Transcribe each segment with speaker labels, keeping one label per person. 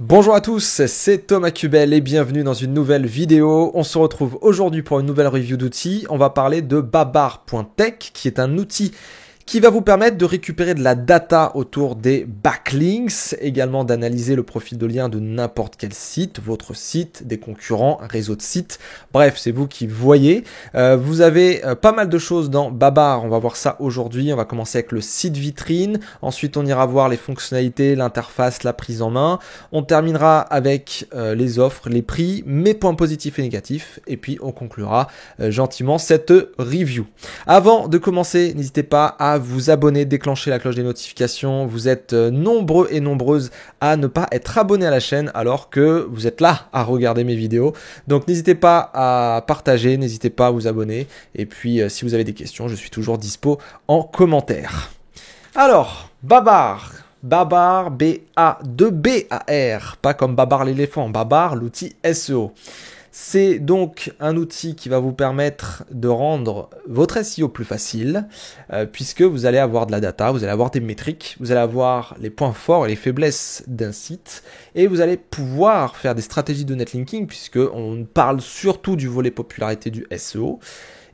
Speaker 1: Bonjour à tous, c'est Thomas Cubel et bienvenue dans une nouvelle vidéo. On se retrouve aujourd'hui pour une nouvelle review d'outils. On va parler de Babar.tech qui est un outil qui va vous permettre de récupérer de la data autour des backlinks, également d'analyser le profil de lien de n'importe quel site, votre site, des concurrents, un réseau de sites. Bref, c'est vous qui voyez. Vous avez pas mal de choses dans Babar, on va voir ça aujourd'hui. On va commencer avec le site vitrine, ensuite on ira voir les fonctionnalités, l'interface, la prise en main. On terminera avec les offres, les prix, mes points positifs et négatifs, et puis on conclura gentiment cette review. Avant de commencer, n'hésitez pas à vous abonner, déclencher la cloche des notifications. Vous êtes nombreux et nombreuses à ne pas être abonnés à la chaîne alors que vous êtes là à regarder mes vidéos. Donc n'hésitez pas à partager, n'hésitez pas à vous abonner. Et puis si vous avez des questions, je suis toujours dispo en commentaire. Alors, Babar. Babar, B-A-2-B-A-R, pas comme Babar l'éléphant, Babar, l'outil SEO. C'est donc un outil qui va vous permettre de rendre votre SEO plus facile, puisque vous allez avoir de la data, vous allez avoir des métriques, vous allez avoir les points forts et les faiblesses d'un site, et vous allez pouvoir faire des stratégies de netlinking, puisqu'on parle surtout du volet popularité du SEO.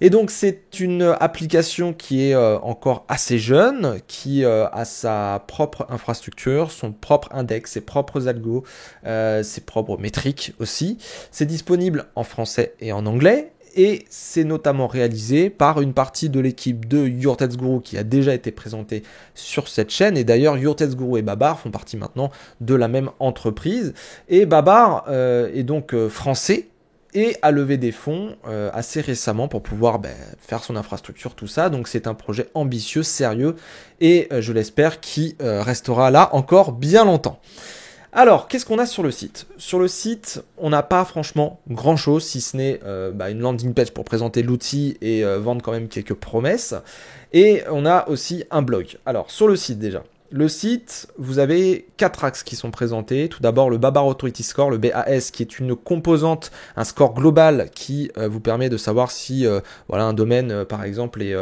Speaker 1: Et donc c'est une application qui est encore assez jeune, qui a sa propre infrastructure, son propre index, ses propres algos, ses propres métriques aussi. C'est disponible en français et en anglais. Et c'est notamment réalisé par une partie de l'équipe de Your Tech Guru qui a déjà été présentée sur cette chaîne. Et d'ailleurs, Your Tech Guru et Babar font partie maintenant de la même entreprise. Et Babar est donc français et a levé des fonds assez récemment pour pouvoir faire son infrastructure, tout ça. Donc c'est un projet ambitieux, sérieux, et je l'espère qui restera là encore bien longtemps. Alors, qu'est-ce qu'on a sur le site? Sur le site, on n'a pas franchement grand-chose, si ce n'est une landing page pour présenter l'outil et vendre quand même quelques promesses. Et on a aussi un blog. Alors, sur le site déjà. Le site, vous avez 4 axes qui sont présentés. Tout d'abord, le Babar Authority Score, le BAS, qui est une composante, un score global qui vous permet de savoir si un domaine, par exemple, est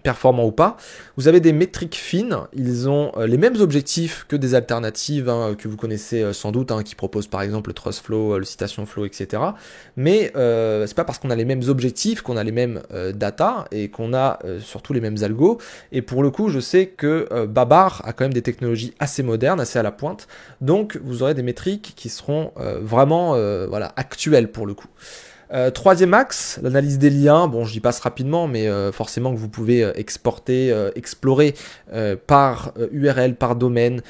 Speaker 1: performant ou pas. Vous avez des métriques fines, ils ont les mêmes objectifs que des alternatives que vous connaissez sans doute, qui proposent par exemple le Trust Flow, le Citation Flow, etc. Mais c'est pas parce qu'on a les mêmes objectifs qu'on a les mêmes data et qu'on a surtout les mêmes algos. Et pour le coup, je sais que Babar a quand même des technologies assez modernes, assez à la pointe. Donc vous aurez des métriques qui seront vraiment actuelles pour le coup. Troisième axe, l'analyse des liens. Bon, j'y passe rapidement, mais forcément que vous pouvez exporter, explorer par URL, par domaine,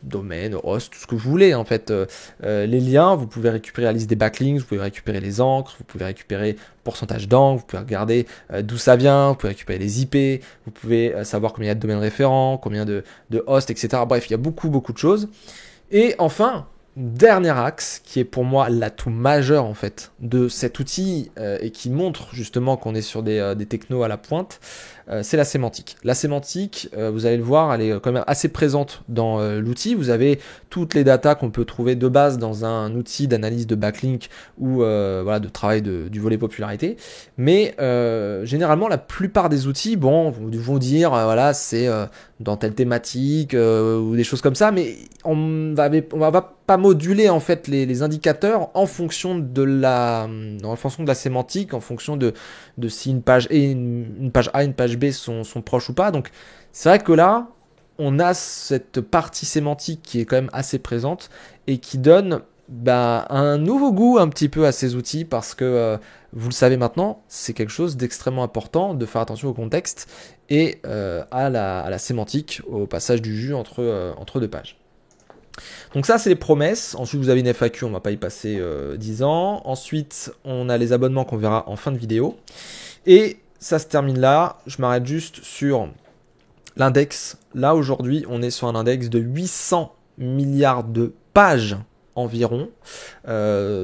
Speaker 1: domaine, host, tout ce que vous voulez en fait. Les liens, vous pouvez récupérer la liste des backlinks, vous pouvez récupérer les encres, vous pouvez récupérer le pourcentage d'encre, vous pouvez regarder d'où ça vient, vous pouvez récupérer les IP, vous pouvez savoir combien il y a de domaines référents, combien de hosts, etc. Bref, il y a beaucoup de choses. Et enfin, dernier axe, qui est pour moi l'atout majeur en fait de cet outil et qui montre justement qu'on est sur des technos à la pointe, c'est la sémantique. La sémantique, vous allez le voir, elle est quand même assez présente dans l'outil. Vous avez toutes les datas qu'on peut trouver de base dans un outil d'analyse de backlink ou de travail du volet popularité. Mais généralement, la plupart des outils, vont dire c'est dans telle thématique ou des choses comme ça, mais on va pas moduler en fait les indicateurs en fonction de la sémantique, en fonction de si une page une page A, une page B sont proches ou pas. Donc c'est vrai que là, on a cette partie sémantique qui est quand même assez présente et qui donne un nouveau goût un petit peu à ces outils parce que vous le savez maintenant, c'est quelque chose d'extrêmement important de faire attention au contexte et à la sémantique, au passage du jus entre deux pages. Donc ça, c'est les promesses. Ensuite, vous avez une FAQ, on ne va pas y passer 10 ans. Ensuite, on a les abonnements qu'on verra en fin de vidéo. Et ça se termine là. Je m'arrête juste sur l'index. Là, aujourd'hui, on est sur un index de 800 milliards de pages environ.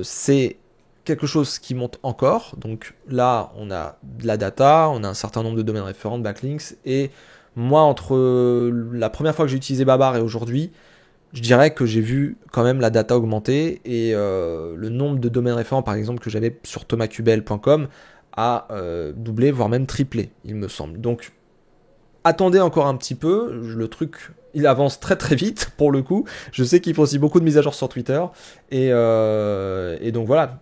Speaker 1: C'est quelque chose qui monte encore. Donc là, on a de la data, on a un certain nombre de domaines référents, de backlinks. Et moi, entre la première fois que j'ai utilisé Babar et aujourd'hui, je dirais que j'ai vu quand même la data augmenter et le nombre de domaines référents, par exemple, que j'avais sur thomascubel.com a doublé, voire même triplé, il me semble. Donc, attendez encore un petit peu. Le truc il avance très très vite pour le coup. Je sais qu'il fait aussi beaucoup de mises à jour sur Twitter. Et donc voilà,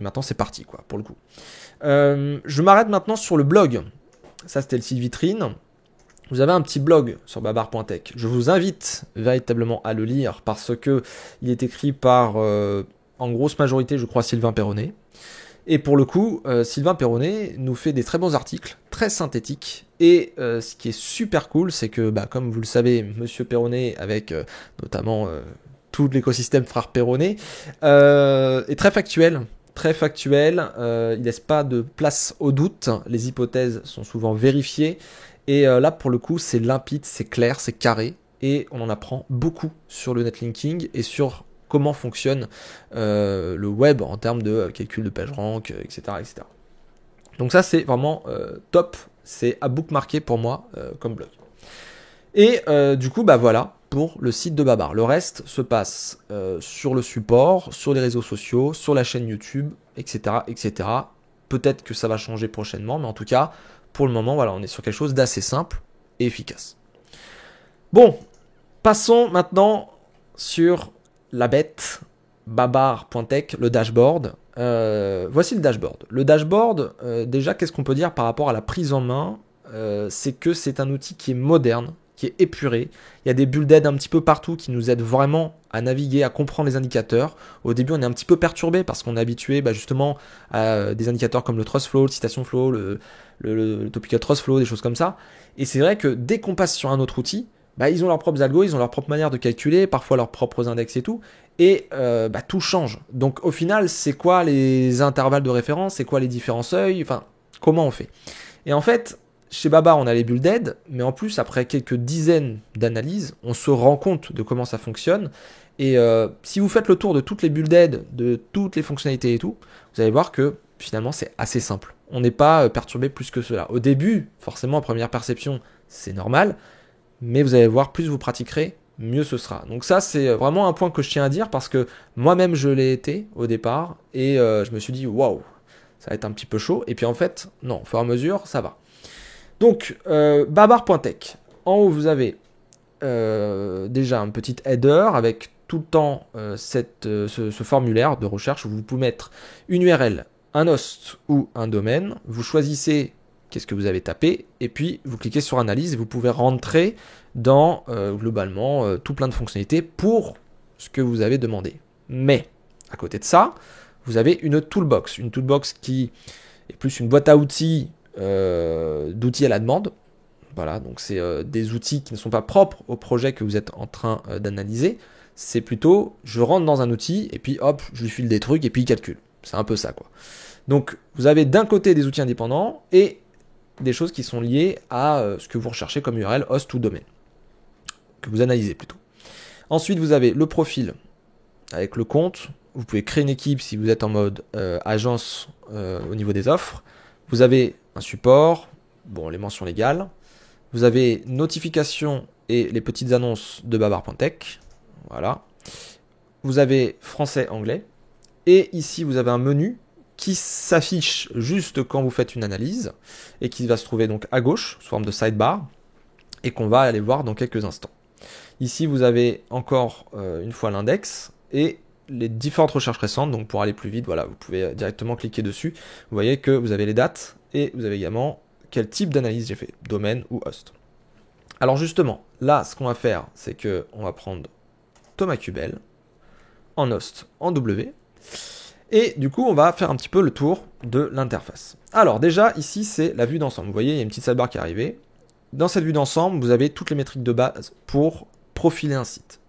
Speaker 1: maintenant c'est parti quoi, pour le coup. Je m'arrête maintenant sur le blog. Ça c'était le site vitrine. Vous avez un petit blog sur babar.tech. Je vous invite véritablement à le lire parce que il est écrit par, en grosse majorité, je crois, Sylvain Perronnet. Et pour le coup, Sylvain Perronnet nous fait des très bons articles, très synthétiques. Et ce qui est super cool, c'est que, comme vous le savez, Monsieur Perronnet, avec notamment tout l'écosystème Frères Perronnet, est très factuel. Très factuel, il laisse pas de place au doute, les hypothèses sont souvent vérifiées. Et là, pour le coup, c'est limpide, c'est clair, c'est carré. Et on en apprend beaucoup sur le netlinking et sur comment fonctionne le web en termes de calcul de PageRank, etc., etc. Donc ça, c'est vraiment top. C'est à bookmarker pour moi comme blog. Et du coup, voilà pour le site de Babar. Le reste se passe sur le support, sur les réseaux sociaux, sur la chaîne YouTube, etc., etc. Peut-être que ça va changer prochainement, mais en tout cas, pour le moment, voilà, on est sur quelque chose d'assez simple et efficace. Bon, passons maintenant sur la bête, babar.tech, le dashboard. Voici le dashboard. Le dashboard, déjà, qu'est-ce qu'on peut dire par rapport à la prise en main? C'est que c'est un outil qui est moderne, qui est épuré. Il y a des bulles d'aide un petit peu partout qui nous aident vraiment à naviguer, à comprendre les indicateurs. Au début, on est un petit peu perturbé parce qu'on est habitué justement à des indicateurs comme le Trust Flow, le Citation Flow, le Topical Trust Flow, des choses comme ça. Et c'est vrai que dès qu'on passe sur un autre outil, ils ont leurs propres algos, ils ont leur propre manière de calculer, parfois leurs propres index et tout. Et tout change. Donc au final, c'est quoi les intervalles de référence? C'est quoi les différents seuils? Enfin, comment on fait? Et en fait, chez Babar, on a les bulles d'aide, mais en plus, après quelques dizaines d'analyses, on se rend compte de comment ça fonctionne. Et si vous faites le tour de toutes les bulles d'aide, de toutes les fonctionnalités et tout, vous allez voir que finalement, c'est assez simple. On n'est pas perturbé plus que cela. Au début, forcément, en première perception, c'est normal, mais vous allez voir, plus vous pratiquerez, mieux ce sera. Donc ça, c'est vraiment un point que je tiens à dire parce que moi-même, je l'ai été au départ et je me suis dit, waouh, ça va être un petit peu chaud. Et puis en fait, non, au fur et à mesure, ça va. Donc, babar.tech. En haut, vous avez déjà un petit header avec tout le temps ce formulaire de recherche où vous pouvez mettre une URL, un host ou un domaine. Vous choisissez qu'est-ce que vous avez tapé et puis vous cliquez sur analyse et vous pouvez rentrer dans globalement tout plein de fonctionnalités pour ce que vous avez demandé. Mais à côté de ça, vous avez une toolbox qui est plus une boîte à outils d'outils à la demande. Voilà, donc c'est des outils qui ne sont pas propres au projet que vous êtes en train d'analyser. C'est plutôt, je rentre dans un outil et puis hop, je lui file des trucs et puis il calcule. C'est un peu ça quoi. Donc vous avez d'un côté des outils indépendants et des choses qui sont liées à ce que vous recherchez comme URL, host ou domaine, que vous analysez plutôt. Ensuite vous avez le profil avec le compte. Vous pouvez créer une équipe si vous êtes en mode agence au niveau des offres. Vous avez un support, les mentions légales. Vous avez notifications et les petites annonces de babar.tech. Voilà. Vous avez français-anglais. Et ici, vous avez un menu qui s'affiche juste quand vous faites une analyse et qui va se trouver donc à gauche, sous forme de sidebar, et qu'on va aller voir dans quelques instants. Ici, vous avez encore une fois l'index et les différentes recherches récentes. Donc pour aller plus vite, voilà, vous pouvez directement cliquer dessus. Vous voyez que vous avez les dates et vous avez également quel type d'analyse j'ai fait, domaine ou host. Alors justement, là, ce qu'on va faire, c'est que on va prendre Thomas Kubel en host, en W, et du coup, on va faire un petit peu le tour de l'interface. Alors déjà, ici, c'est la vue d'ensemble. Vous voyez, il y a une petite sidebar qui est arrivée. Dans cette vue d'ensemble, vous avez toutes les métriques de base pour profiler un site.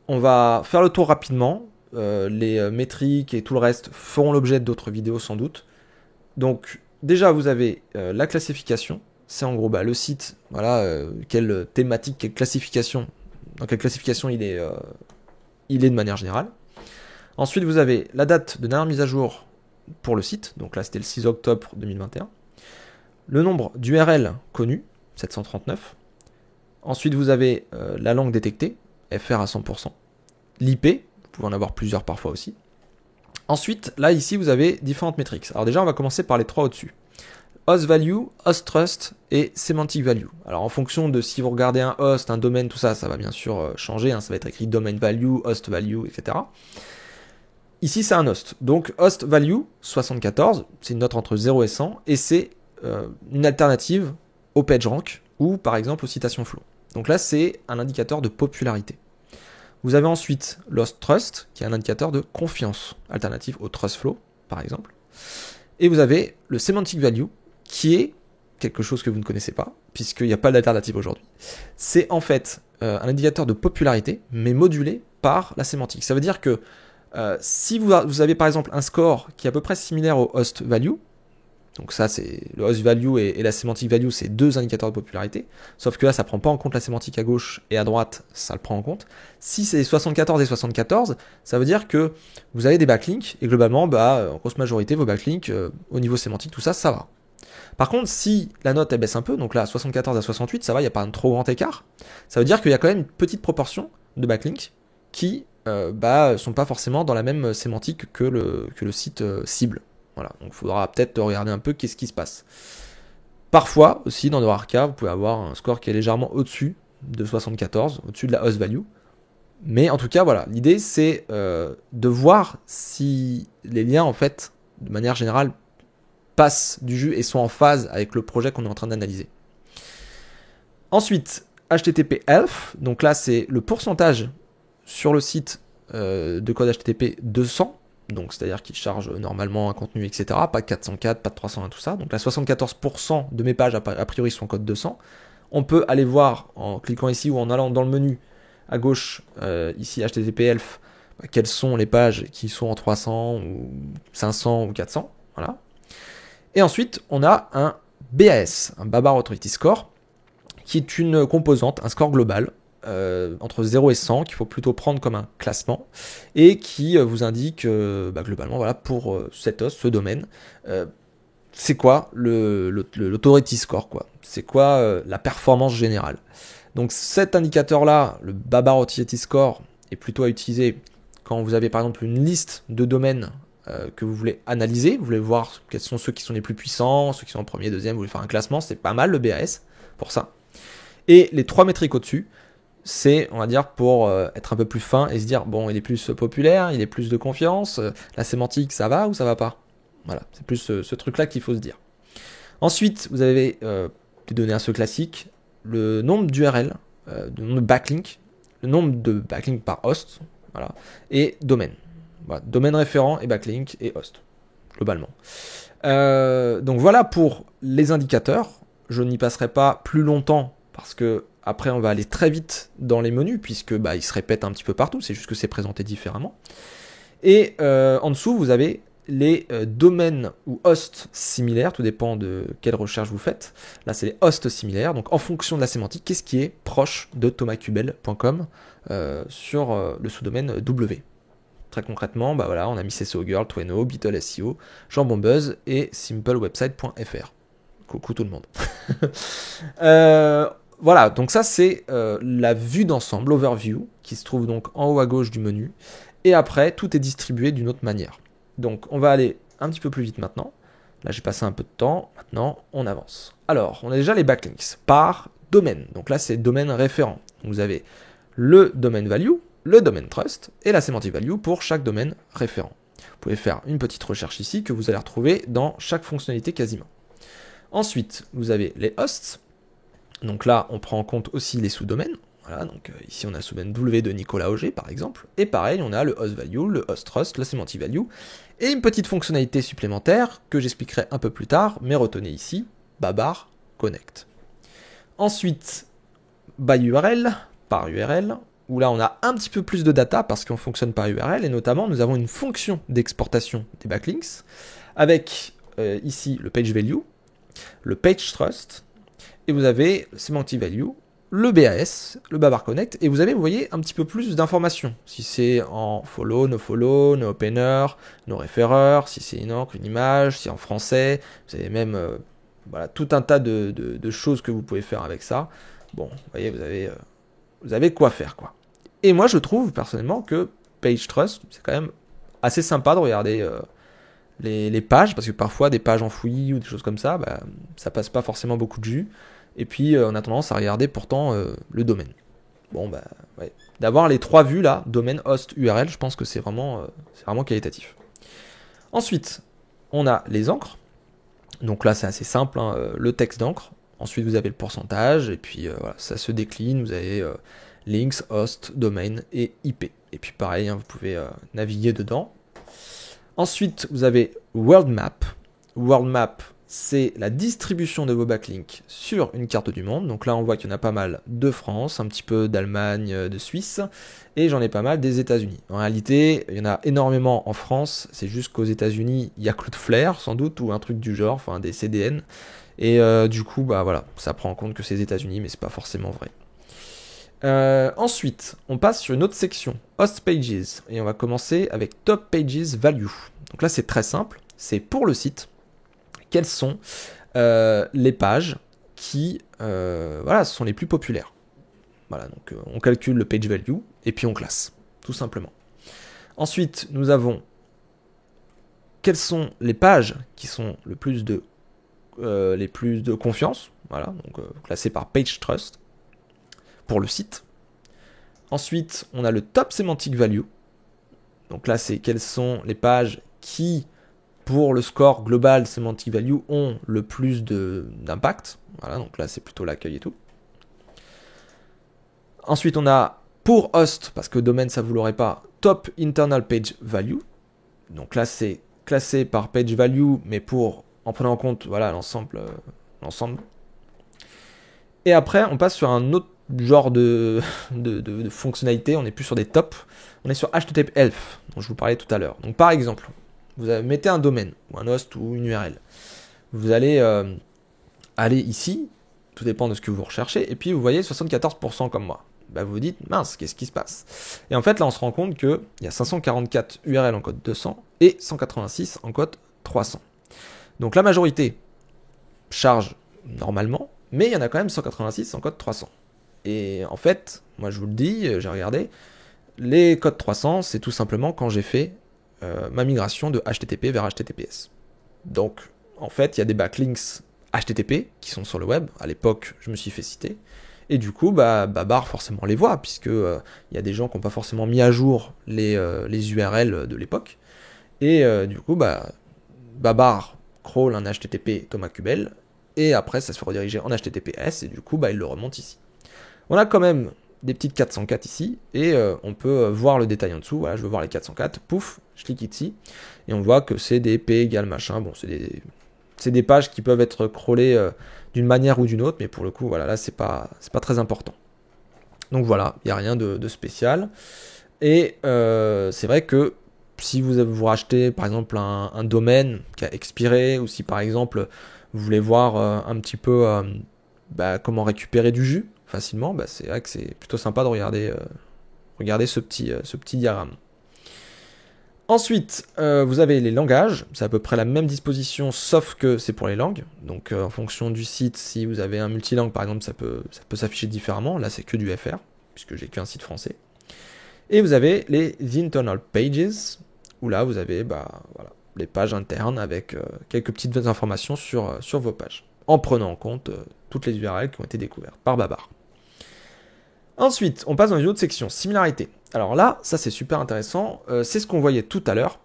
Speaker 1: On va faire le tour rapidement. Les métriques et tout le reste feront l'objet d'autres vidéos sans doute. Donc déjà vous avez la classification, c'est en gros le site, voilà, quelle thématique, quelle classification, dans quelle classification il est de manière générale. Ensuite vous avez la date de dernière mise à jour pour le site, donc là c'était le 6 octobre 2021. Le nombre d'URL connus, 739. Ensuite vous avez la langue détectée, FR à 100%. L'IP, vous pouvez en avoir plusieurs parfois aussi. Ensuite, là, ici, vous avez différentes métriques. Alors déjà, on va commencer par les trois au-dessus. host value, host trust et semantic value. Alors en fonction de si vous regardez un host, un domaine, tout ça, ça va bien sûr changer, hein, ça va être écrit domain value, host value, etc. Ici c'est un host, donc host value 74, c'est une note entre 0 et 100, et c'est une alternative au PageRank ou par exemple aux citations flow. Donc là c'est un indicateur de popularité. Vous avez ensuite l'host trust, qui est un indicateur de confiance, alternative au trust flow par exemple. Et vous avez le semantic value, qui est quelque chose que vous ne connaissez pas, puisqu'il n'y a pas d'alternative aujourd'hui. C'est en fait un indicateur de popularité, mais modulé par la sémantique. Ça veut dire que si vous avez par exemple un score qui est à peu près similaire au host value, donc ça c'est le host value et la semantic value, c'est deux indicateurs de popularité, sauf que là ça prend pas en compte la sémantique à gauche et à droite, ça le prend en compte. Si c'est 74 et 74, ça veut dire que vous avez des backlinks et globalement, en grosse majorité, vos backlinks au niveau sémantique, tout ça, ça va. Par contre, si la note elle baisse un peu, donc là 74 à 68, ça va, il n'y a pas un trop grand écart, ça veut dire qu'il y a quand même une petite proportion de backlinks qui sont pas forcément dans la même sémantique que le site cible. Voilà, donc il faudra peut-être regarder un peu qu'est-ce qui se passe. Parfois aussi dans le rares cas, vous pouvez avoir un score qui est légèrement au-dessus de 74, au-dessus de la host value. Mais en tout cas, voilà, l'idée c'est de voir si les liens en fait, de manière générale, passent du jus et sont en phase avec le projet qu'on est en train d'analyser. Ensuite, HTTP Elf, donc là c'est le pourcentage sur le site de code HTTP 200, donc c'est-à-dire qu'il charge normalement un contenu, etc. Pas de 404, pas de 301, tout ça. Donc là 74% de mes pages a priori sont en code 200. On peut aller voir en cliquant ici ou en allant dans le menu à gauche, ici HTTP Elf, quelles sont les pages qui sont en 300 ou 500 ou 400. Voilà. Et ensuite, on a un BAS, un Babar Authority Score, qui est une composante, un score global, entre 0 et 100, qu'il faut plutôt prendre comme un classement, et qui vous indique, globalement, voilà, pour cet host, ce domaine, c'est quoi l'authority score, quoi. C'est quoi la performance générale. Donc cet indicateur-là, le Babar Authority Score, est plutôt à utiliser quand vous avez par exemple une liste de domaines que vous voulez analyser, vous voulez voir quels sont ceux qui sont les plus puissants, ceux qui sont en premier, deuxième, vous voulez faire un classement, c'est pas mal le BAS pour ça. Et les trois métriques au-dessus, c'est, on va dire, pour être un peu plus fin et se dire, bon, il est plus populaire, il est plus de confiance, la sémantique, ça va ou ça va pas? Voilà, c'est plus ce truc-là qu'il faut se dire. Ensuite, vous avez des données assez classiques, le nombre d'URL, le nombre de backlinks, le nombre de backlinks par host, voilà, et domaine. Voilà, domaine référent et backlink et host, globalement. Donc voilà pour les indicateurs. Je n'y passerai pas plus longtemps parce que après on va aller très vite dans les menus puisque ils se répètent un petit peu partout, c'est juste que c'est présenté différemment. Et en dessous vous avez les domaines ou hosts similaires, tout dépend de quelle recherche vous faites. Là c'est les hosts similaires, donc en fonction de la sémantique, qu'est-ce qui est proche de thomascubel.com sur le sous-domaine W. Très concrètement, voilà, on a mis SEO Girl, Tweno, Beetle SEO, Jambon Buzz et simplewebsite.fr. Coucou tout le monde. Voilà, donc ça c'est la vue d'ensemble, l'overview, qui se trouve donc en haut à gauche du menu. Et après, tout est distribué d'une autre manière. Donc on va aller un petit peu plus vite maintenant. Là j'ai passé un peu de temps, maintenant on avance. Alors, on a déjà les backlinks par domaine. Donc là c'est domaine référent. Donc, vous avez le domain value, le domain trust et la semantic value pour chaque domaine référent. Vous pouvez faire une petite recherche ici que vous allez retrouver dans chaque fonctionnalité quasiment. Ensuite, vous avez les hosts. Donc là, on prend en compte aussi les sous-domaines. Voilà, donc ici on a le sous-domaine W de Nicolas Auger par exemple. Et pareil, on a le host value, le host trust, la semantic value. Et une petite fonctionnalité supplémentaire que j'expliquerai un peu plus tard, mais retenez ici, Babar Connect. Ensuite, by URL, par URL, où là on a un petit peu plus de data parce qu'on fonctionne par URL, et notamment nous avons une fonction d'exportation des backlinks, avec ici le page value, le page trust, et vous avez le semantic value, le BAS, le Babar Connect, et vous avez, vous voyez, un petit peu plus d'informations. Si c'est en follow, no opener, no referrer, si c'est une encre, une image, si c'est en français, vous avez même voilà, tout un tas de choses que vous pouvez faire avec ça. Bon, vous voyez, vous avez quoi faire, quoi. Et moi, je trouve personnellement que Page Trust, c'est quand même assez sympa de regarder les pages, parce que parfois des pages enfouies ou des choses comme ça, bah, ça passe pas forcément beaucoup de jus. Et puis on a tendance à regarder pourtant le domaine. Bon bah ouais. D'avoir les 3 vues là, domaine, host, URL, je pense que c'est vraiment qualitatif. Ensuite, on a les encres. Donc là c'est assez simple, hein, le texte d'encre. Ensuite vous avez le pourcentage, et puis voilà, ça se décline, vous avez links, host, domain et IP. Et puis pareil, hein, vous pouvez naviguer dedans. Ensuite, vous avez World Map. World Map, c'est la distribution de vos backlinks sur une carte du monde. Donc là, on voit qu'il y en a pas mal de France, un petit peu d'Allemagne, de Suisse, et j'en ai pas mal des États-Unis. En réalité, il y en a énormément en France. C'est juste qu'aux États-Unis, il y a Cloudflare, sans doute, ou un truc du genre, enfin des CDN. Et du coup, bah voilà, ça prend en compte que c'est les États-Unis, mais c'est pas forcément vrai. Ensuite, on passe sur une autre section, Host Pages, et on va commencer avec Top Pages Value. Donc là, c'est très simple, c'est pour le site, quelles sont les pages qui voilà, sont les plus populaires. Voilà, donc on calcule le page value, et puis on classe, tout simplement. Ensuite, nous avons quelles sont les pages qui sont les plus de confiance, voilà, donc classées par Page Trust, pour le site. Ensuite, on a le top semantic value. Donc là, c'est quelles sont les pages qui, pour le score global semantic value, ont le plus d'impact. Voilà, donc là, c'est plutôt l'accueil et tout. Ensuite, on a pour host, parce que domaine, ça vous l'aurez pas, top internal page value. Donc là, c'est classé par page value, mais en prenant en compte voilà, l'ensemble. Et après, on passe sur un autre genre de fonctionnalité, on n'est plus sur des tops, on est sur HTTP Elf, dont je vous parlais tout à l'heure. Donc par exemple, vous mettez un domaine, ou un host, ou une URL. Vous allez aller ici, tout dépend de ce que vous recherchez, et puis vous voyez 74% comme moi. Bah vous vous dites, mince, qu'est-ce qui se passe? Et en fait, là, on se rend compte qu'il y a 544 URL en code 200 et 186 en code 300. Donc la majorité charge normalement, mais il y en a quand même 186 en code 300. Et en fait, moi je vous le dis, j'ai regardé, les codes 300, c'est tout simplement quand j'ai fait ma migration de HTTP vers HTTPS. Donc, en fait, il y a des backlinks HTTP qui sont sur le web. À l'époque, je me suis fait citer. Et du coup, Babar forcément les voit, puisque il y a des gens qui n'ont pas forcément mis à jour les URL de l'époque. Et du coup, Babar crawl un HTTP Thomas Kubel, et après ça se fait rediriger en HTTPS, et du coup, il le remonte ici. On a quand même des petites 404 ici, et on peut voir le détail en dessous. Voilà, je veux voir les 404, pouf, je clique ici, et on voit que c'est des P égale machin. Bon, c'est des pages qui peuvent être crawlées d'une manière ou d'une autre, mais pour le coup, voilà, là, c'est pas très important. Donc voilà, il n'y a rien de spécial. Et c'est vrai que si vous rachetez, par exemple, un domaine qui a expiré, ou si, par exemple, vous voulez voir un petit peu comment récupérer du jus facilement, c'est vrai que c'est plutôt sympa de regarder ce petit diagramme. Ensuite, vous avez les langages, c'est à peu près la même disposition, sauf que c'est pour les langues. Donc en fonction du site, si vous avez un multilangue par exemple, ça peut s'afficher différemment. Là c'est que du FR, puisque j'ai qu'un site français. Et vous avez les internal pages, où là vous avez les pages internes avec quelques petites informations sur vos pages, en prenant en compte toutes les URL qui ont été découvertes par Babar. Ensuite, on passe dans une autre section, similarité. Alors là, ça c'est super intéressant, c'est ce qu'on voyait tout à l'heure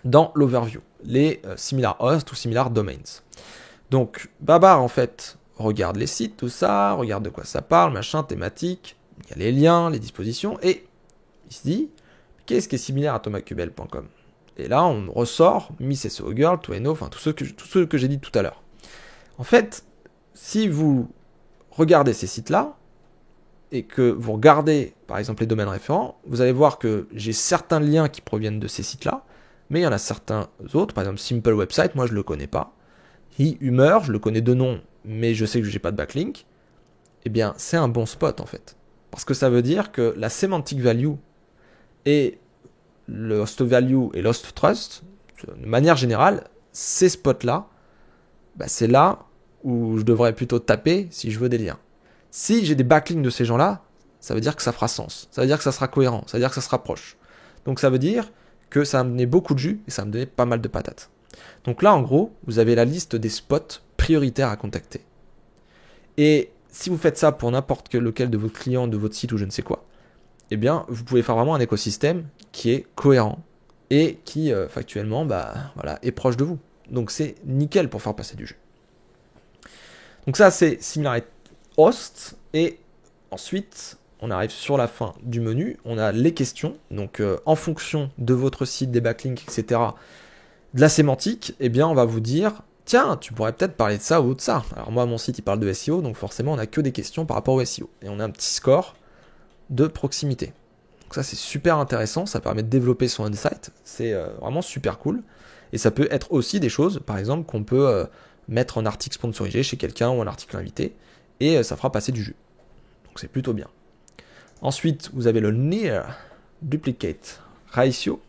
Speaker 1: dans l'overview, les similar hosts ou similar domains. Donc Babar en fait regarde les sites, tout ça, regarde de quoi ça parle, machin, thématique, il y a les liens, les dispositions, et il se dit, qu'est-ce qui est similaire à thomasqbel.com? Et là on ressort Miss SEO Girl, Tweno, enfin tous ceux que j'ai dit tout à l'heure. En fait, si vous regardez ces sites-là, et que vous regardez par exemple les domaines référents, vous allez voir que j'ai certains liens qui proviennent de ces sites-là, mais il y en a certains autres, par exemple Simple Website, moi je le connais pas. Humor, je le connais de nom, mais je sais que j'ai pas de backlink. Eh bien, c'est un bon spot en fait. Parce que ça veut dire que la semantic value et le host value et l'host trust, de manière générale, ces spots-là, c'est là où je devrais plutôt taper si je veux des liens. Si j'ai des backlinks de ces gens-là, ça veut dire que ça fera sens. Ça veut dire que ça sera cohérent. Ça veut dire que ça se rapproche. Donc ça veut dire que ça va me donner beaucoup de jus et ça va me donner pas mal de patates. Donc là, en gros, vous avez la liste des spots prioritaires à contacter. Et si vous faites ça pour n'importe lequel de vos clients, de votre site ou je ne sais quoi, eh bien, vous pouvez faire vraiment un écosystème qui est cohérent et qui, factuellement, voilà, est proche de vous. Donc c'est nickel pour faire passer du jus. Donc ça, c'est Similarity Host. Et ensuite, on arrive sur la fin du menu. On a les questions. Donc en fonction de votre site, des backlinks, etc., de la sémantique, eh bien, on va vous dire, tiens, tu pourrais peut-être parler de ça ou de ça. Alors moi, mon site, il parle de SEO, donc forcément, on n'a que des questions par rapport au SEO. Et on a un petit score de proximité. Donc ça, c'est super intéressant. Ça permet de développer son insight. C'est vraiment super cool. Et ça peut être aussi des choses, par exemple, qu'on peut mettre en article sponsorisé chez quelqu'un ou en article invité. Et ça fera passer du jus. Donc c'est plutôt bien. Ensuite, vous avez le Near Duplicate Ratio,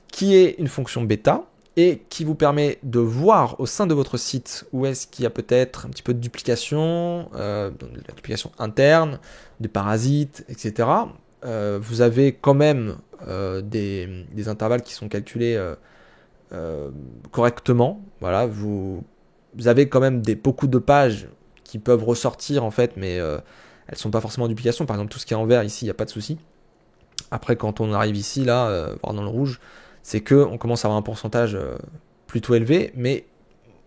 Speaker 1: qui est une fonction bêta et qui vous permet de voir au sein de votre site où est-ce qu'il y a peut-être un petit peu de duplication, de la duplication interne, des parasites, etc. Vous avez quand même des intervalles qui sont calculés correctement. Voilà, vous avez quand même beaucoup de pages qui peuvent ressortir en fait, mais elles sont pas forcément en duplication. Par exemple, tout ce qui est en vert ici, il n'y a pas de souci. Après, quand on arrive ici, là, voir dans le rouge, c'est que on commence à avoir un pourcentage plutôt élevé, mais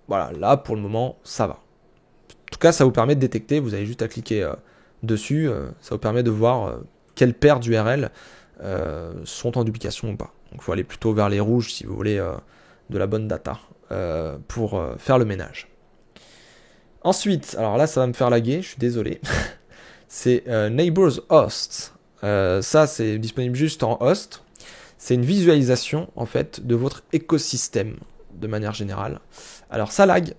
Speaker 1: voilà, là pour le moment, ça va. En tout cas, ça vous permet de détecter, vous avez juste à cliquer dessus, ça vous permet de voir quelles paires d'URL sont en duplication ou pas. Donc il faut aller plutôt vers les rouges si vous voulez de la bonne data pour faire le ménage. Ensuite, alors là ça va me faire laguer, je suis désolé, c'est Neighbors Host. Ça c'est disponible juste en host. C'est une visualisation en fait de votre écosystème de manière générale. Alors ça lag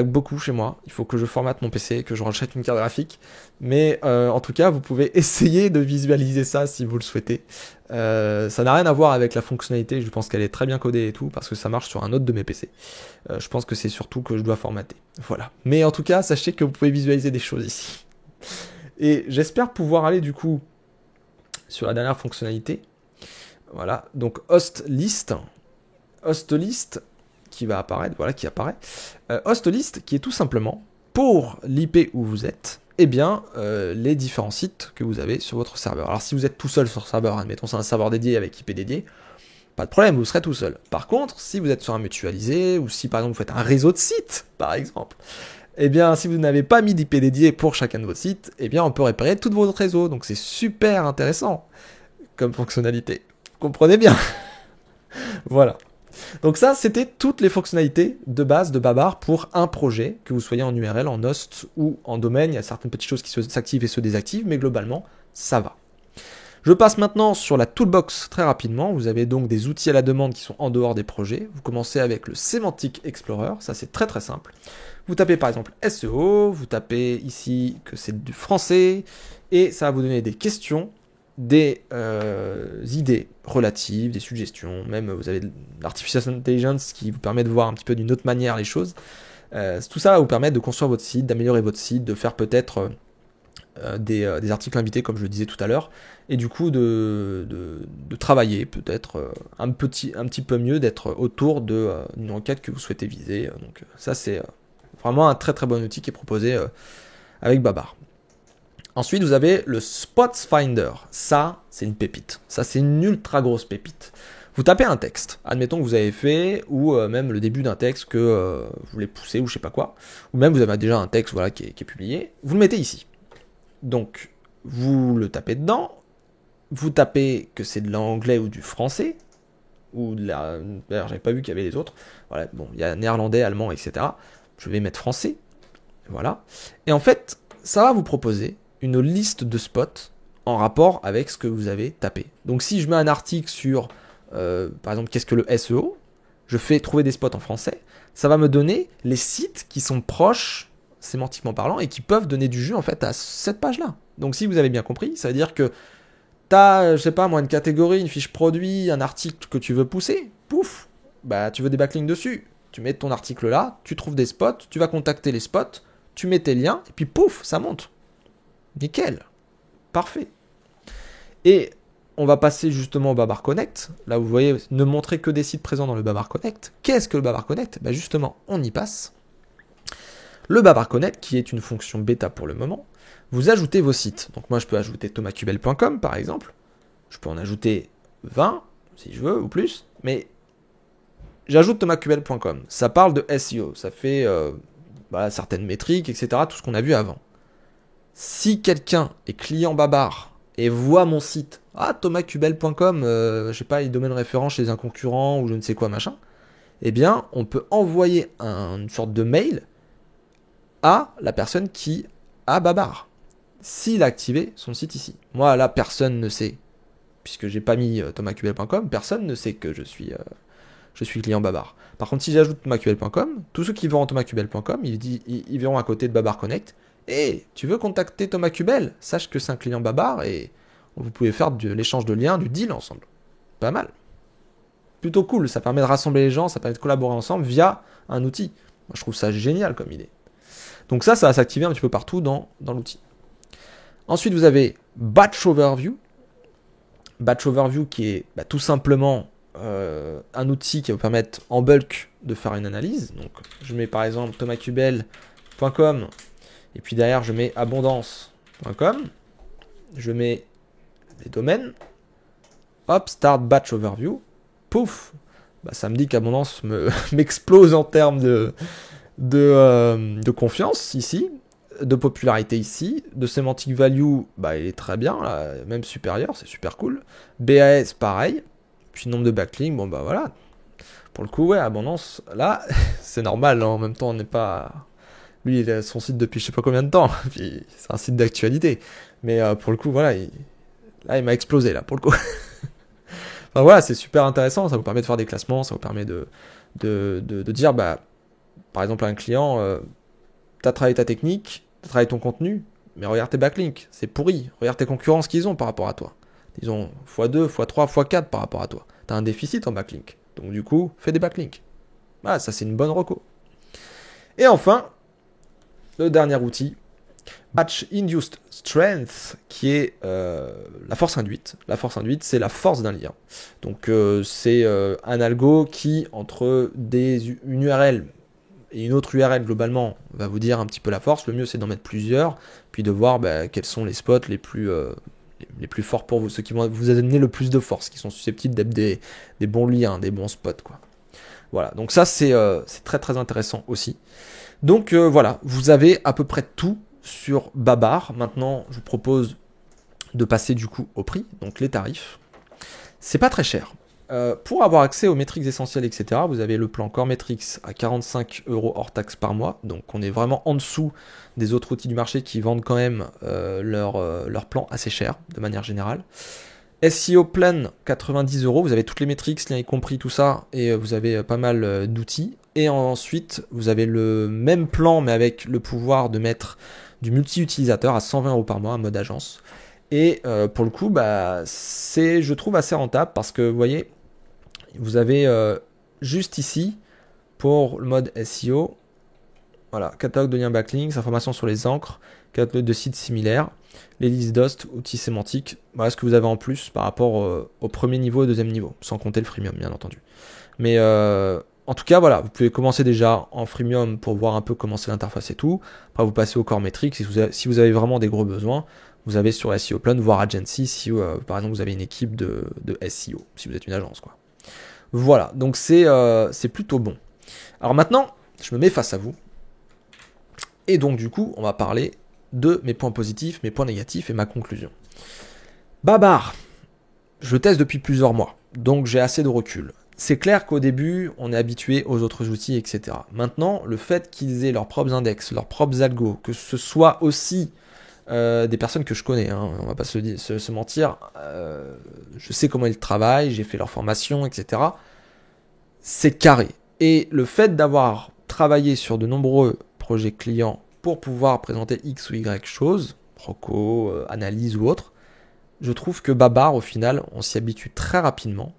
Speaker 1: beaucoup chez moi. Il faut que je formate mon PC, que je rachète une carte graphique. Mais en tout cas, vous pouvez essayer de visualiser ça si vous le souhaitez. Ça n'a rien à voir avec la fonctionnalité. Je pense qu'elle est très bien codée et tout parce que ça marche sur un autre de mes PC. Je pense que c'est surtout que je dois formater. Voilà. Mais en tout cas, sachez que vous pouvez visualiser des choses ici. Et j'espère pouvoir aller du coup sur la dernière fonctionnalité. Voilà, donc host list qui va apparaître, voilà, qui apparaît. Host list qui est tout simplement pour l'IP où vous êtes, eh bien les différents sites que vous avez sur votre serveur. Alors si vous êtes tout seul sur le serveur, admettons c'est un serveur dédié avec IP dédié, pas de problème, vous serez tout seul. Par contre, si vous êtes sur un mutualisé ou si par exemple vous faites un réseau de sites, par exemple, eh bien si vous n'avez pas mis d'IP dédié pour chacun de vos sites, eh bien on peut réparer tout votre réseau. Donc c'est super intéressant comme fonctionnalité. Comprenez bien. Voilà. Donc ça, c'était toutes les fonctionnalités de base de Babar pour un projet, que vous soyez en URL, en host ou en domaine. Il y a certaines petites choses qui s'activent et se désactivent, mais globalement, ça va. Je passe maintenant sur la toolbox très rapidement. Vous avez donc des outils à la demande qui sont en dehors des projets. Vous commencez avec le Semantic Explorer. Ça, c'est très très simple. Vous tapez par exemple SEO, vous tapez ici que c'est du français, et ça va vous donner des questions, des idées relatives, des suggestions, même vous avez de l'artificial intelligence qui vous permet de voir un petit peu d'une autre manière les choses. Tout ça va vous permettre de construire votre site, d'améliorer votre site, de faire peut-être des articles invités comme je le disais tout à l'heure, et du coup de travailler peut-être un petit peu mieux, d'être autour d'une requête que vous souhaitez viser. Donc ça c'est vraiment un très très bon outil qui est proposé avec Babar. Ensuite, vous avez le Spots Finder. Ça, c'est une pépite. Ça, c'est une ultra grosse pépite. Vous tapez un texte, admettons que vous avez fait, ou même le début d'un texte que vous voulez pousser, ou je sais pas quoi, ou même vous avez déjà un texte voilà, qui est publié, vous le mettez ici. Donc, vous le tapez dedans, vous tapez que c'est de l'anglais ou du français, ou de la... D'ailleurs, j'avais pas vu qu'il y avait les autres. Voilà, bon, il y a néerlandais, allemand, etc. Je vais mettre français. Voilà. Et en fait, ça va vous proposer une liste de spots en rapport avec ce que vous avez tapé. Donc si je mets un article sur, par exemple, qu'est-ce que le SEO, je fais trouver des spots en français, ça va me donner les sites qui sont proches, sémantiquement parlant, et qui peuvent donner du jus en fait à cette page-là. Donc si vous avez bien compris, ça veut dire que tu as, je sais pas moi, une catégorie, une fiche produit, un article que tu veux pousser, pouf, bah tu veux des backlinks dessus, tu mets ton article là, tu trouves des spots, tu vas contacter les spots, tu mets tes liens, et puis pouf, ça monte. Nickel. Parfait. Et on va passer justement au Babar Connect. Là, vous voyez, ne montrer que des sites présents dans le Babar Connect. Qu'est-ce que le Babar Connect? Justement, on y passe. Le Babar Connect, qui est une fonction bêta pour le moment, vous ajoutez vos sites. Donc moi, je peux ajouter thomascubel.com, par exemple. Je peux en ajouter 20, si je veux, ou plus. Mais j'ajoute thomascubel.com. Ça parle de SEO. Ça fait certaines métriques, etc. Tout ce qu'on a vu avant. Si quelqu'un est client Babar et voit mon site, thomascubel.com, je sais pas, il domaine référent chez un concurrent ou je ne sais quoi, machin, eh bien, on peut envoyer une sorte de mail à la personne qui a Babar, s'il a activé son site ici. Moi, là, personne ne sait, puisque j'ai pas mis thomascubel.com, personne ne sait que je suis client Babar. Par contre, si j'ajoute thomascubel.com, tous ceux qui verront thomascubel.com, ils verront à côté de Babar Connect. Et tu veux contacter Thomas Cubel, sache que c'est un client Babar et vous pouvez faire de l'échange de liens, du deal ensemble. Pas mal. Plutôt cool, ça permet de rassembler les gens, ça permet de collaborer ensemble via un outil. Moi, je trouve ça génial comme idée. Donc ça va s'activer un petit peu partout dans l'outil. Ensuite, vous avez Batch Overview. Batch Overview qui est tout simplement un outil qui va vous permettre en bulk de faire une analyse. Donc je mets par exemple thomascubel.com et puis derrière je mets abondance.com. Je mets les domaines. Hop, Start Batch Overview. Pouf, ça me dit qu'Abondance m'explose en termes de confiance ici, de popularité ici, de semantic value, il est très bien, là, même supérieur, c'est super cool. BAS, pareil. Puis nombre de backlinks, voilà. Pour le coup, ouais, Abondance, là, c'est normal, hein, en même temps, on n'est pas... Lui, il a son site depuis je sais pas combien de temps, puis c'est un site d'actualité. Mais pour le coup, voilà, il m'a explosé, là, pour le coup. Enfin voilà, c'est super intéressant, ça vous permet de faire des classements, ça vous permet de dire, par exemple à un client, t'as travaillé ta technique, t'as travaillé ton contenu, mais regarde tes backlinks, c'est pourri, regarde tes concurrents ce qu'ils ont par rapport à toi. Ils ont x2, x3, x4 par rapport à toi. T'as un déficit en backlink, donc du coup, fais des backlinks. Voilà, ça c'est une bonne reco. Et enfin, le dernier outil, Batch Induced Strength, qui est la force induite. La force induite, c'est la force d'un lien. Donc c'est un algo qui, entre une URL et une autre URL, globalement, va vous dire un petit peu la force. Le mieux, c'est d'en mettre plusieurs, puis de voir quels sont les spots les plus forts pour vous, ceux qui vont vous amener le plus de force, qui sont susceptibles d'être des bons liens, des bons spots, quoi. Voilà, donc ça, c'est très très intéressant aussi. Donc voilà, vous avez à peu près tout sur Babar. Maintenant, je vous propose de passer du coup au prix, donc les tarifs. C'est pas très cher. Pour avoir accès aux métriques essentielles, etc., vous avez le plan Core Metrics à 45 € hors taxe par mois. Donc on est vraiment en dessous des autres outils du marché qui vendent quand même leur plan assez cher, de manière générale. SEO Plan, 90 €, vous avez toutes les métriques, liens y compris, tout ça, et vous avez pas mal d'outils. Et ensuite, vous avez le même plan, mais avec le pouvoir de mettre du multi-utilisateur à 120 € par mois, en mode agence. Et pour le coup, c'est, je trouve, assez rentable, parce que, vous voyez, vous avez juste ici, pour le mode SEO, voilà, catalogue de liens backlinks, informations sur les encres, catalogue de sites similaires, les listes d'hosts, outils sémantiques, voilà ce que vous avez en plus par rapport au premier niveau et au deuxième niveau, sans compter le freemium, bien entendu. Mais en tout cas, voilà, vous pouvez commencer déjà en freemium pour voir un peu comment c'est l'interface et tout. Après, vous passez au core metrics. Si vous avez vraiment des gros besoins, vous avez sur SEO Plan, voire Agency, si par exemple vous avez une équipe de SEO, si vous êtes une agence, quoi. Voilà, donc c'est plutôt bon. Alors maintenant, je me mets face à vous. Et donc du coup, on va parler de mes points positifs, mes points négatifs et ma conclusion. Babar, je le teste depuis plusieurs mois, donc j'ai assez de recul. C'est clair qu'au début, on est habitué aux autres outils, etc. Maintenant, le fait qu'ils aient leurs propres index, leurs propres algos, que ce soit aussi des personnes que je connais, hein, on va pas se mentir, je sais comment ils travaillent, j'ai fait leur formation, etc. C'est carré. Et le fait d'avoir travaillé sur de nombreux projets clients pour pouvoir présenter X ou Y choses, proco, analyse ou autre, je trouve que Babar, au final, on s'y habitue très rapidement.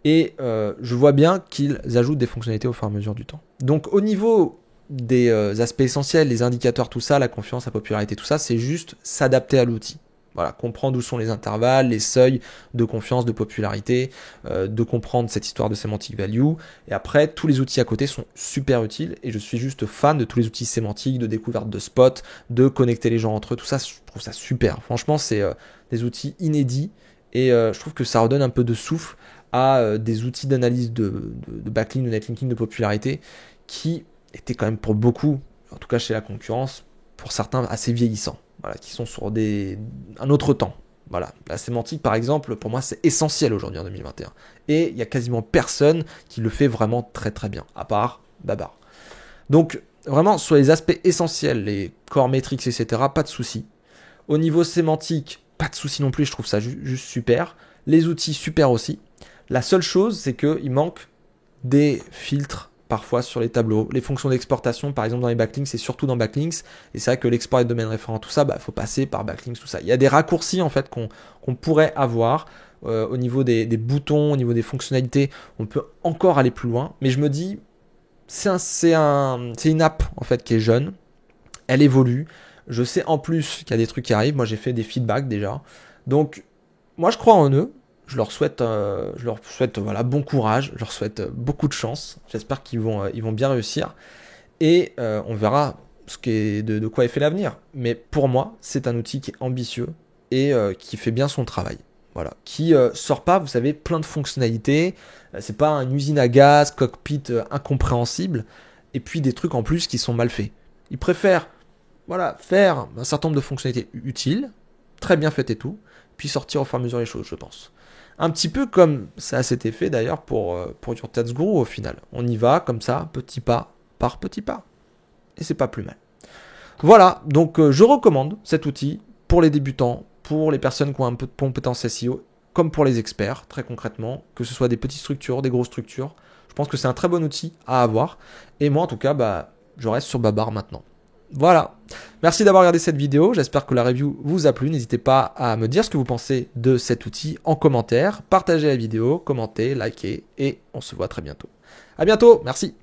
Speaker 1: Et je vois bien qu'ils ajoutent des fonctionnalités au fur et à mesure du temps. Donc au niveau des aspects essentiels, les indicateurs, tout ça, la confiance, la popularité, tout ça, c'est juste s'adapter à l'outil. Voilà, comprendre où sont les intervalles, les seuils de confiance, de popularité, de comprendre cette histoire de semantic value. Et après, tous les outils à côté sont super utiles et je suis juste fan de tous les outils sémantiques, de découverte de spots, de connecter les gens entre eux. Tout ça, je trouve ça super. Franchement, c'est des outils inédits et je trouve que ça redonne un peu de souffle à des outils d'analyse de backlink, de netlinking, de popularité qui étaient quand même pour beaucoup, en tout cas chez la concurrence, pour certains assez vieillissants. Voilà, qui sont sur un autre temps. Voilà, la sémantique par exemple, pour moi c'est essentiel aujourd'hui en 2021. Et il y a quasiment personne qui le fait vraiment très très bien, à part Babar. Donc vraiment sur les aspects essentiels, les core metrics, etc., pas de souci. Au niveau sémantique, pas de souci non plus, je trouve ça juste super. Les outils super aussi. La seule chose, c'est qu'il manque des filtres parfois sur les tableaux. Les fonctions d'exportation, par exemple dans les backlinks, c'est surtout dans backlinks. Et c'est vrai que l'export des domaines référents, tout ça, faut passer par backlinks, tout ça. Il y a des raccourcis en fait qu'on pourrait avoir au niveau des boutons, au niveau des fonctionnalités. On peut encore aller plus loin. Mais je me dis, c'est une app en fait qui est jeune. Elle évolue. Je sais en plus qu'il y a des trucs qui arrivent. Moi, j'ai fait des feedbacks déjà. Donc, moi, je crois en eux. Je leur souhaite voilà, bon courage, je leur souhaite beaucoup de chance. J'espère qu'ils vont bien réussir. Et on verra de quoi est fait l'avenir. Mais pour moi, c'est un outil qui est ambitieux et qui fait bien son travail. Voilà. Qui sort pas, vous savez, plein de fonctionnalités. C'est pas une usine à gaz, cockpit incompréhensible. Et puis des trucs en plus qui sont mal faits. Ils préfèrent voilà, faire un certain nombre de fonctionnalités utiles, très bien faites et tout, puis sortir au fur et à mesure les choses, je pense. Un petit peu comme ça s'était fait d'ailleurs pour Your Tats Guru au final. On y va comme ça, petit pas par petit pas. Et c'est pas plus mal. Voilà, donc je recommande cet outil pour les débutants, pour les personnes qui ont un peu de compétences SEO, comme pour les experts, très concrètement, que ce soit des petites structures, des grosses structures. Je pense que c'est un très bon outil à avoir. Et moi en tout cas, je reste sur Babar maintenant. Voilà. Merci d'avoir regardé cette vidéo. J'espère que la review vous a plu. N'hésitez pas à me dire ce que vous pensez de cet outil en commentaire. Partagez la vidéo, commentez, likez et on se voit très bientôt. À bientôt. Merci.